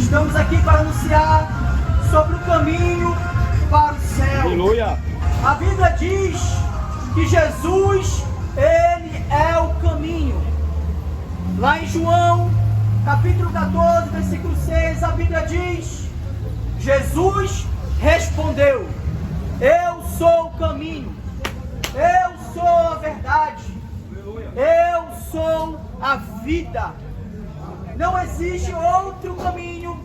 Estamos aqui para anunciar sobre o caminho para o céu. Aleluia. A Bíblia diz que Jesus, Ele é o caminho. Lá em João, capítulo 14, versículo 6, a Bíblia diz: Jesus respondeu: eu sou o caminho, eu sou a verdade, eu sou a vida. Não existe outro caminho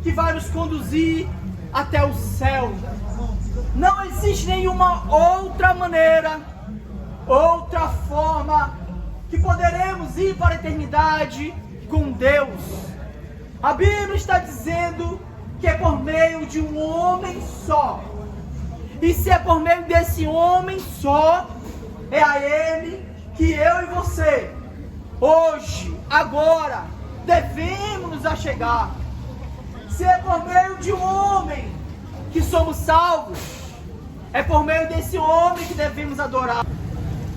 que vai nos conduzir até o céu. Não existe nenhuma outra maneira, outra forma que poderemos ir para a eternidade com Deus. A Bíblia está dizendo que é por meio de um homem só. E se é por meio desse homem só, é a Ele que eu e você, hoje, agora, devemos nos achegar. Se é por meio de um homem que somos salvos, é por meio desse homem que devemos adorar.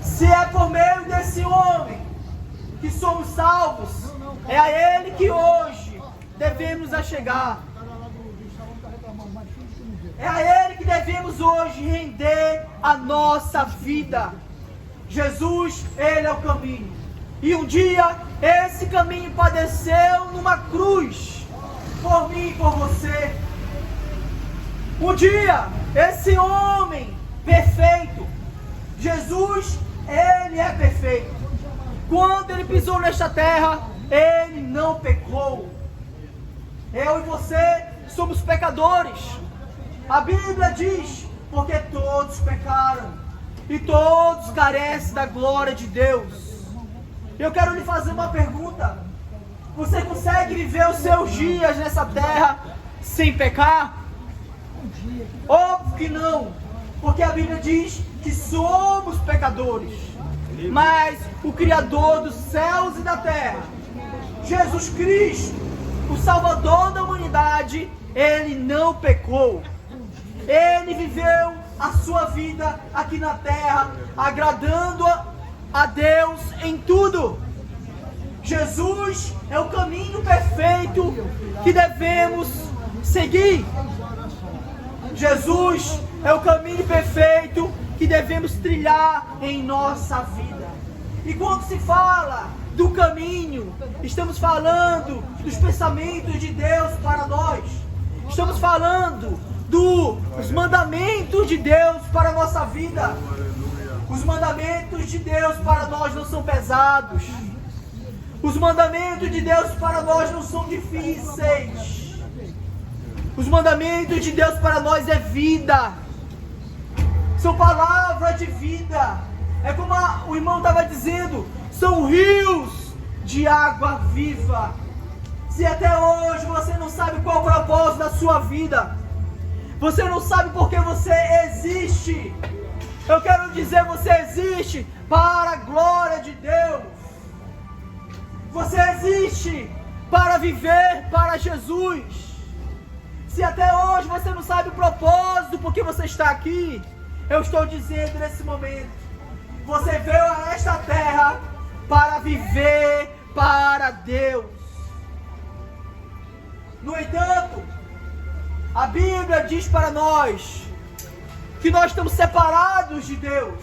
Se é por meio desse homem que somos salvos, é a Ele que hoje devemos achegar. É a Ele que devemos hoje render a nossa vida. Jesus, Ele é o caminho. E um dia, esse caminho padeceu numa cruz, por mim e por você. Um dia, esse homem perfeito, Jesus, Ele é perfeito. Quando Ele pisou nesta terra, Ele não pecou. Eu e você somos pecadores. A Bíblia diz: porque todos pecaram e todos carecem da glória de Deus. Eu quero lhe fazer uma pergunta: você consegue viver os seus dias nessa terra sem pecar? Óbvio que não, porque a Bíblia diz que somos pecadores. Mas o Criador dos céus e da terra, Jesus Cristo, o Salvador da humanidade, Ele não pecou. Ele viveu a sua vida aqui na terra, agradando a Deus em tudo. Jesus é o caminho perfeito que devemos seguir. Jesus é o caminho perfeito que devemos trilhar em nossa vida. E quando se fala do caminho, estamos falando dos pensamentos de Deus para nós. Estamos falando dos mandamentos de Deus para a nossa vida. Os mandamentos de Deus para nós não são pesados. Os mandamentos de Deus para nós não são difíceis. Os mandamentos de Deus para nós é vida. São palavras de vida. É como o irmão estava dizendo, são rios de água viva. Se até hoje você não sabe qual é o propósito da sua vida, você não sabe por que você existe, eu quero dizer, você existe para a glória de Deus. Você existe para viver para Jesus. Se até hoje você não sabe o propósito por que você está aqui, eu estou dizendo nesse momento, você veio a esta terra para viver para Deus. No entanto, a Bíblia diz para nós que nós estamos separados de Deus,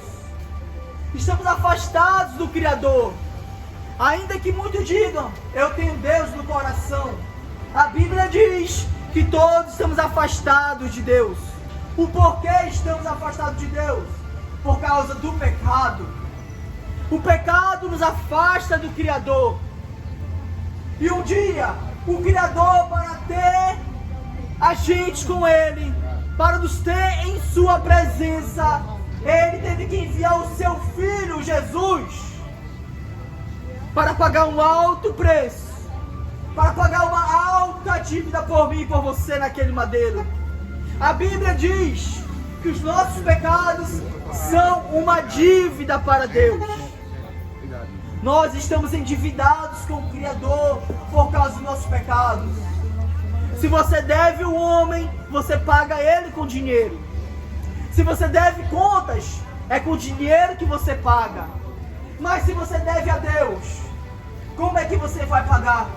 estamos afastados do Criador. Ainda que muitos digam, eu tenho Deus no coração, a Bíblia diz que todos estamos afastados de Deus. O porquê estamos afastados de Deus? Por causa do pecado. O pecado nos afasta do Criador. E um dia, o Criador, para ter a gente com Ele, para nos ter em Sua presença, Ele teve que enviar o Seu Filho, Jesus, para pagar um alto preço, para pagar uma alta dívida por mim e por você naquele madeiro. A Bíblia diz que os nossos pecados são uma dívida para Deus. Nós estamos endividados com o Criador por causa dos nossos pecados. Se você deve um homem, você paga ele com dinheiro. Se você deve contas, é com dinheiro que você paga. Mas se você deve a Deus, como é que você vai pagar?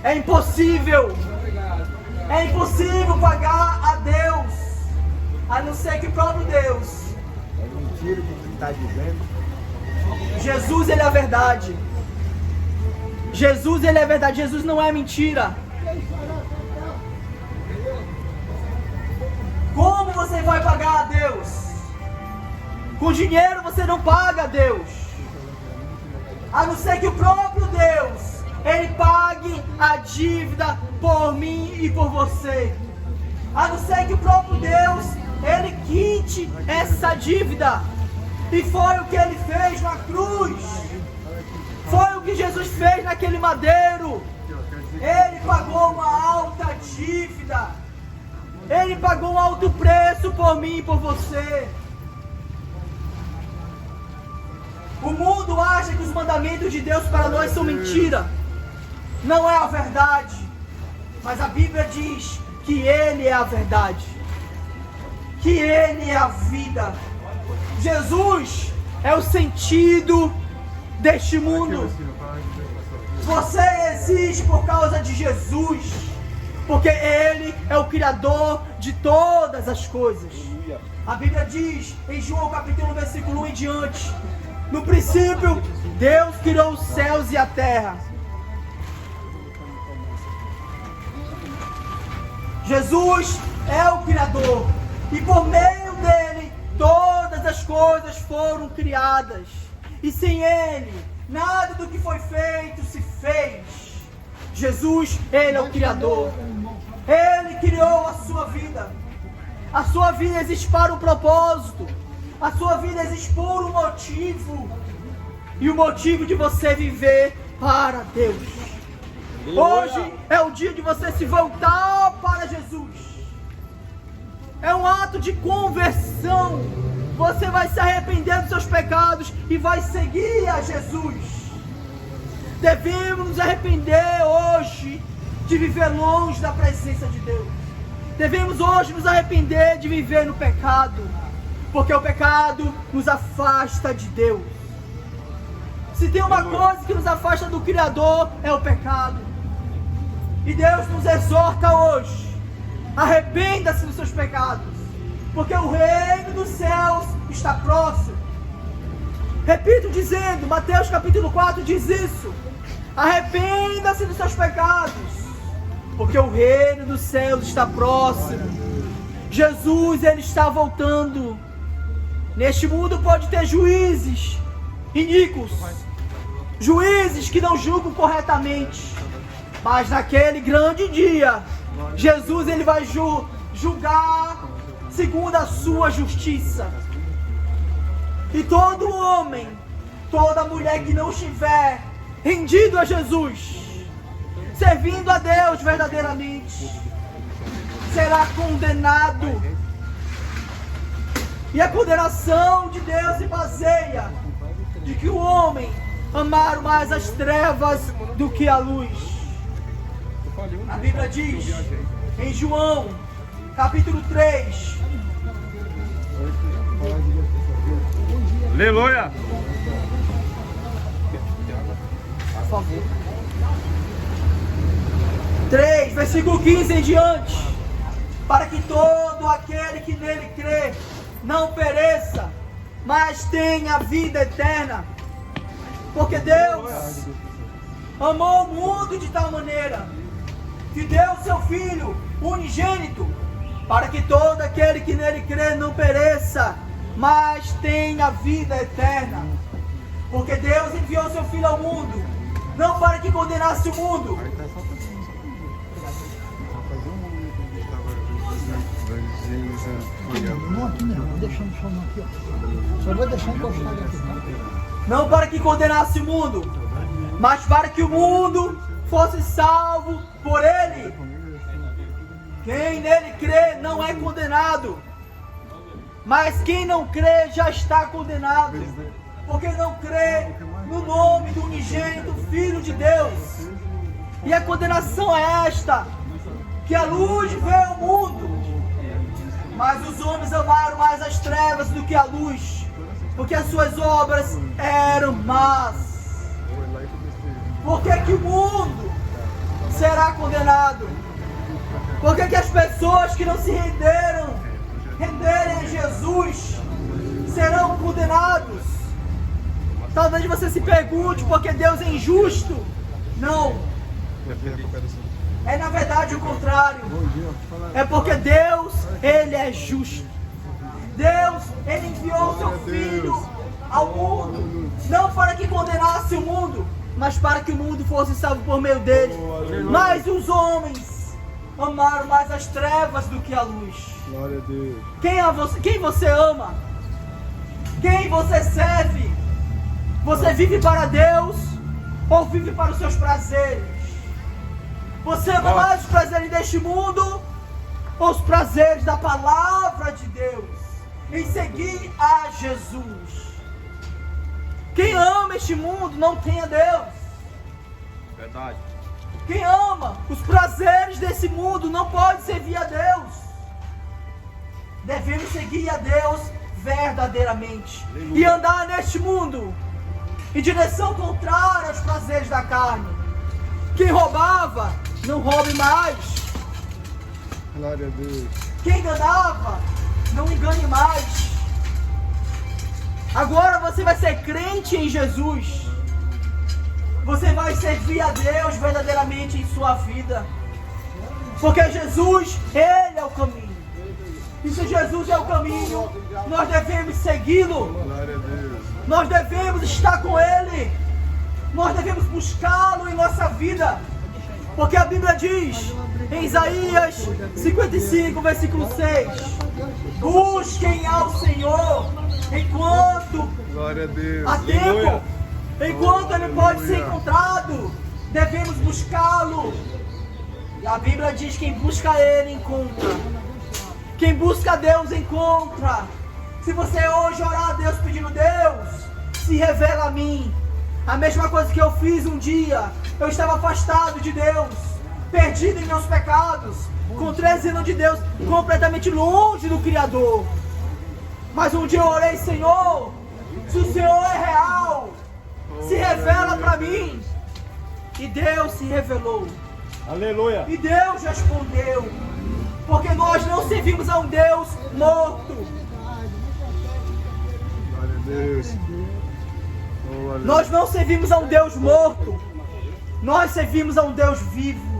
É impossível pagar a Deus, a não ser que o próprio Deus. É mentira que tu está dizendo. Jesus, ele é a verdade. Jesus, ele é a verdade. Jesus não é mentira. Como você vai pagar a Deus? Com dinheiro você não paga a Deus. A não ser que o próprio Deus, ele pague a dívida por mim e por você. A não ser que o próprio Deus, ele quite essa dívida. E foi o que ele fez na cruz. Foi o que Jesus fez naquele madeiro. Ele pagou uma alta dívida. Ele pagou um alto preço por mim e por você. O mundo acha que os mandamentos de Deus para nós são mentira. Não é a verdade. Mas a Bíblia diz que Ele é a verdade. Que Ele é a vida. Jesus é o sentido deste mundo. Você existe por causa de Jesus. Porque Ele é o Criador de todas as coisas. A Bíblia diz em João capítulo 1, versículo 1 em diante: no princípio, Deus criou os céus e a terra. Jesus é o Criador. E por meio dele, todas as coisas foram criadas. E sem ele, nada do que foi feito se fez. Jesus, ele é o Criador. Ele criou a sua vida. A sua vida existe para um propósito. A sua vida existe por um motivo. E o motivo de você viver para Deus. Hoje é o dia de você se voltar para Jesus. É um ato de conversão. Você vai se arrepender dos seus pecados e vai seguir a Jesus. Devemos nos arrepender hoje de viver longe da presença de Deus. Devemos hoje nos arrepender de viver no pecado, porque o pecado nos afasta de Deus. Se tem uma coisa que nos afasta do Criador, é o pecado. E Deus nos exorta hoje: arrependa-se dos seus pecados, porque o reino dos céus está próximo. Repito dizendo, Mateus capítulo 4 diz isso: arrependa-se dos seus pecados, porque o reino dos céus está próximo. Jesus, ele está voltando. Neste mundo pode ter juízes iníquos, juízes que não julgam corretamente, mas naquele grande dia, Jesus, ele vai julgar segundo a sua justiça. E todo homem, toda mulher que não estiver rendido a Jesus, servindo a Deus verdadeiramente, será condenado. E a condenação de Deus se baseia de que o homem amar mais as trevas do que a luz. A Bíblia diz em João capítulo 3. Aleluia! Por favor. 3, versículo 15 em diante: para que todo aquele que nele crê não pereça, mas tenha vida eterna. Porque Deus amou o mundo de tal maneira que deu seu Filho unigênito, para que todo aquele que nele crê não pereça, mas tenha vida eterna. Porque Deus enviou seu Filho ao mundo, não para que condenasse o mundo. Só vou deixar encostado aqui. Não para que condenasse o mundo, mas para que o mundo fosse salvo por ele. Quem nele crê não é condenado, mas quem não crê já está condenado, porque não crê no nome do unigênito Filho de Deus. E a condenação é esta: que a luz veio ao mundo, mas os homens amaram mais as trevas do que a luz, porque as suas obras eram más. Por que que o mundo será condenado. Por que as pessoas que não se renderem a Jesus, serão condenados? Talvez você se pergunte, porque Deus é injusto? Não. É na verdade o contrário. É porque Deus, Ele é justo. Deus, Ele enviou o seu Filho ao mundo, não para que condenasse o mundo, mas para que o mundo fosse salvo por meio dele. Mas os homens amaram mais as trevas do que a luz. Glória a Deus. Quem você ama? Quem você serve? Você vive para Deus ou vive para os seus prazeres? Você ama mais os prazeres deste mundo ou os prazeres da palavra de Deus? Em seguir a Jesus. Quem ama este mundo não tem a Deus. Verdade. Quem ama os prazeres desse mundo não pode servir a Deus. Devemos seguir a Deus verdadeiramente. Aleluia. E andar neste mundo em direção contrária aos prazeres da carne. Quem roubava, não roube mais. Glória a Deus. Quem enganava, não engane mais. Agora você vai ser crente em Jesus. Você vai servir a Deus verdadeiramente em sua vida. Porque Jesus, Ele é o caminho. E se Jesus é o caminho, nós devemos segui-lo. Glória a Deus. Nós devemos estar com Ele. Nós devemos buscá-lo em nossa vida. Porque a Bíblia diz, em Isaías 55, versículo 6, busquem ao Senhor enquanto Glória a Deus. há tempo, enquanto Ele pode ser encontrado, devemos buscá-lo. E a Bíblia diz, quem busca Ele encontra. Quem busca Deus encontra. Se você hoje orar a Deus pedindo, Deus, se revela a mim. A mesma coisa que eu fiz um dia, eu estava afastado de Deus, perdido em meus pecados, com 13 anos de Deus, completamente longe do Criador. Mas um dia eu orei, Senhor, se o Senhor é real, se revela para mim. E Deus se revelou. Aleluia. E Deus respondeu. Porque nós não servimos a um Deus morto. Glória a Deus. Oh, aleluia. Nós não servimos a um Deus morto. Nós servimos a um Deus vivo.